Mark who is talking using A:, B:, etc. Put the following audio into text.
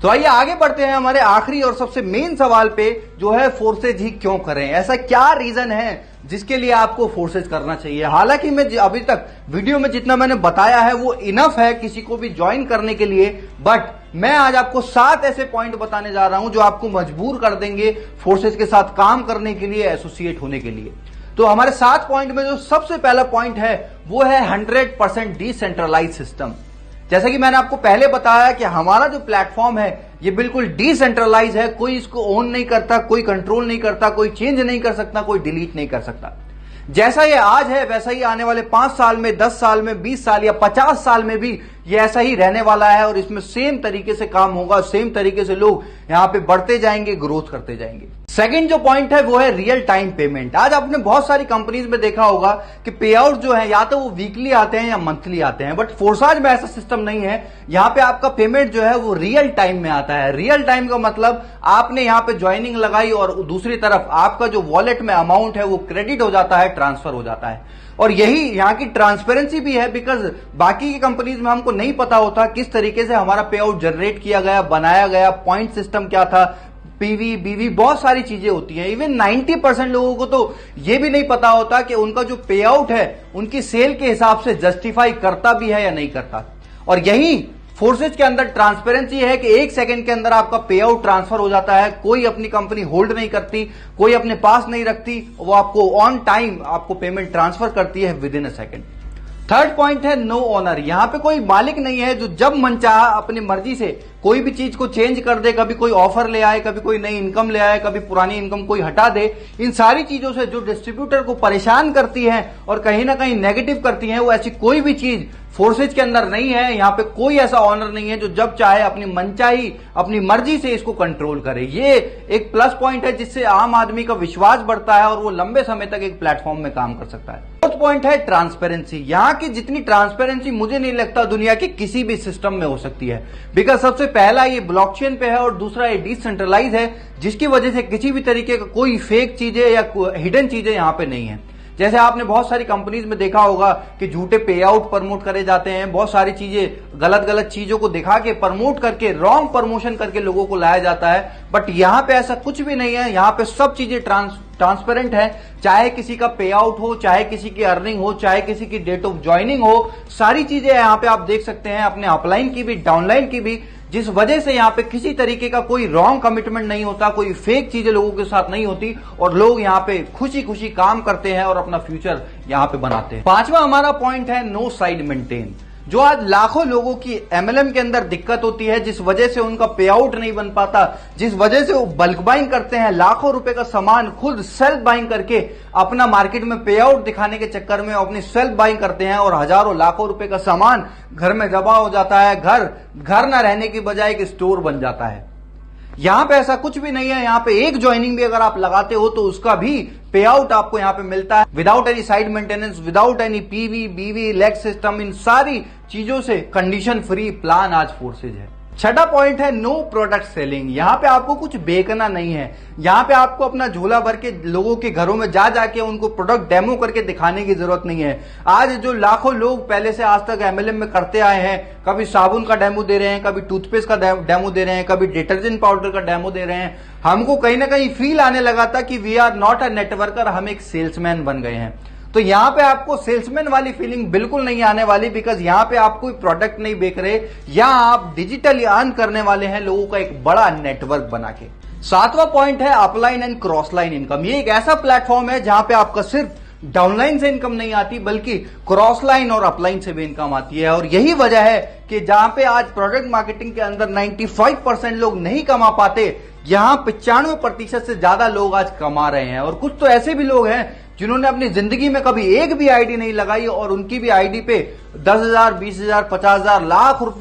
A: तो आइए आगे बढ़ते हैं हमारे आखिरी और सबसे मेन सवाल पे, जो है फोर्सेज ही क्यों करें। ऐसा क्या रीजन है जिसके लिए आपको फोर्सेज करना चाहिए। हालांकि मैं अभी तक वीडियो में जितना मैंने बताया है वो इनफ है किसी को भी ज्वाइन करने के लिए, बट मैं आज आपको 7 ऐसे पॉइंट बताने जा रहा हूं जो आपको मजबूर कर देंगे फोर्सेज के साथ काम करने के लिए, एसोसिएट होने के लिए। तो हमारे 7 पॉइंट में जो सबसे पहला पॉइंट है वो है 100% डिसेंट्रलाइज सिस्टम। जैसा कि मैंने आपको पहले बताया कि हमारा जो प्लेटफॉर्म है ये बिल्कुल डिसेंट्रलाइज है, कोई इसको ओन नहीं करता, कोई कंट्रोल नहीं करता, कोई चेंज नहीं कर सकता, कोई डिलीट नहीं कर सकता। जैसा ये आज है वैसा ही आने वाले 5 साल में, 10 साल में, 20 साल या 50 साल में भी ये ऐसा ही रहने वाला है और इसमें सेम तरीके से काम होगा, सेम तरीके से लोग यहां पे बढ़ते जाएंगे, ग्रोथ करते जाएंगे। सेकंड जो पॉइंट है वो है रियल टाइम पेमेंट। आज आपने बहुत सारी कंपनीज में देखा होगा कि पे आउट जो है या तो वो वीकली आते हैं या मंथली आते हैं, बट फोर्साज में ऐसा सिस्टम नहीं है। यहां पे आपका पेमेंट जो है वो रियल टाइम में आता है। रियल टाइम का मतलब आपने यहां पे ज्वाइनिंग लगाई और दूसरी तरफ आपका जो वॉलेट में अमाउंट है वो क्रेडिट हो जाता है, ट्रांसफर हो जाता है। और यही यहां की ट्रांसपेरेंसी भी है, बिकॉज बाकी की कंपनीज में हमको नहीं पता होता किस तरीके से हमारा पे आउट जनरेट किया गया, बनाया गया, पॉइंट सिस्टम क्या था, पीवी बीवी बहुत सारी चीजें होती हैं। इवन 90% लोगों को तो यह भी नहीं पता होता कि उनका जो पे आउट है उनकी सेल के हिसाब से जस्टिफाई करता भी है या नहीं करता। और यही फोर्सेज के अंदर ट्रांसपेरेंसी है कि 1 सेकंड के अंदर आपका पे आउट ट्रांसफर हो जाता है। कोई अपनी कंपनी होल्ड नहीं करती, कोई अपने पास नहीं रखती, वो आपको ऑन टाइम आपको पेमेंट ट्रांसफर करती है with in a second. Third point है नो ओनर। यहां पे कोई मालिक नहीं है जो जब मन चाहा अपनी मर्जी से कोई भी चीज को चेंज कर दे, कभी कोई ऑफर ले आए, कभी कोई नई इनकम ले आए, कभी पुरानी इनकम कोई हटा दे। इन सारी चीजों से जो डिस्ट्रीब्यूटर को परेशान करती है और कहीं ना कहीं नेगेटिव करती है, वो ऐसी कोई भी चीज फोर्सेज के अंदर नहीं है। यहां पे कोई ऐसा ऑनर नहीं है जो जब चाहे अपनी मनचाही अपनी मर्जी से इसको कंट्रोल करे। ये एक प्लस पॉइंट है जिससे आम आदमी का विश्वास बढ़ता है और वो लंबे समय तक एक प्लेटफॉर्म में काम कर सकता है। फोर्थ पॉइंट है ट्रांसपेरेंसी। यहां की जितनी ट्रांसपेरेंसी मुझे नहीं लगता दुनिया के किसी भी सिस्टम में हो सकती है, बिकॉज सबसे पहला ये ब्लॉकचेन पे है और दूसरा ये डिसेंट्रलाइज है, जिसकी वजह से किसी भी तरीके का कोई फेक चीजें या हिडन चीजें यहां पे नहीं है। जैसे आपने बहुत सारी कंपनीज में देखा होगा कि झूठे पे आउट प्रमोट करे जाते हैं, बहुत सारी चीजें गलत गलत चीजों को दिखा के प्रमोट करके रॉन्ग प्रमोशन करके लोगों को लाया जाता है। बट यहां पे ऐसा कुछ भी नहीं है। यहां पे सब चीजें ट्रांसपेरेंट है। चाहे किसी का पे आउट हो, चाहे किसी की अर्निंग हो, चाहे किसी की डेट ऑफ ज्वाइनिंग हो, सारी चीजें यहां पे आप देख सकते हैं, अपने अपलाइन की भी डाउनलाइन की भी, जिस वजह से यहां पे किसी तरीके का कोई रॉन्ग कमिटमेंट नहीं होता, कोई फेक चीजें लोगों के साथ नहीं होती और लोग यहां पे खुशी खुशी काम करते हैं और अपना फ्यूचर यहां पे बनाते हैं। 5वां हमारा पॉइंट है नो साइड मेंटेन। जो आज लाखों लोगों की एमएलएम के अंदर दिक्कत होती है, जिस वजह से उनका पे आउट नहीं बन पाता, जिस वजह से वो बल्क बाइंग करते हैं, लाखों रुपए का सामान खुद सेल्फ बाइंग करके अपना मार्केट में पे आउट दिखाने के चक्कर में अपनी सेल्फ बाइंग करते हैं और हजारों लाखों रुपए का सामान घर में जमा हो जाता है। घर न रहने की बजाय एक स्टोर बन जाता है। यहां पे ऐसा कुछ भी नहीं है। यहां पे एक ज्वाइनिंग भी अगर आप लगाते हो तो उसका भी पे आउट आपको यहां पे मिलता है without any side maintenance, without any PV बीवी लेग सिस्टम। इन सारी चीजों से कंडीशन फ्री प्लान आज फोर्सेज है। छठा पॉइंट है नो प्रोडक्ट सेलिंग। यहां पे आपको कुछ बेचना नहीं है। यहां पे आपको अपना झोला भर के लोगों के घरों में जा जाके उनको प्रोडक्ट डेमो करके दिखाने की जरूरत नहीं है। आज जो लाखों लोग पहले से आज तक एमएलएम में करते आए हैं, कभी साबुन का डेमो दे रहे हैं, कभी टूथपेस्ट का डेमो दे रहे हैं, कभी डिटर्जेंट पाउडर का डेमो दे रहे हैं, हमको कहीं ना कहीं फील आने लगा था कि we are not a networker, हम एक सेल्समैन बन गए हैं। तो यहां पे आपको सेल्समैन वाली फीलिंग बिल्कुल नहीं आने वाली, बिकॉज यहां पे आप कोई प्रोडक्ट नहीं बेच रहे, यहां आप डिजिटली अर्न करने वाले हैं लोगों का एक बड़ा नेटवर्क बना के। 7वां पॉइंट है upline and cross line income. ये एक ऐसा प्लेटफॉर्म है जहां पे आपका सिर्फ डाउनलाइन से इनकम नहीं आती, बल्कि क्रॉस लाइन और अपलाइन से भी इनकम आती है। और यही वजह है कि जहां पे आज प्रोडक्ट मार्केटिंग के अंदर 95% लोग नहीं कमा पाते, यहां 95% से ज्यादा लोग आज कमा रहे हैं। और कुछ तो ऐसे भी लोग हैं जिन्होंने अपनी जिंदगी में कभी एक भी आईडी नहीं लगाई और उनकी भी आईडी पे 10,000, 20,000, 50,000, लाख रुपए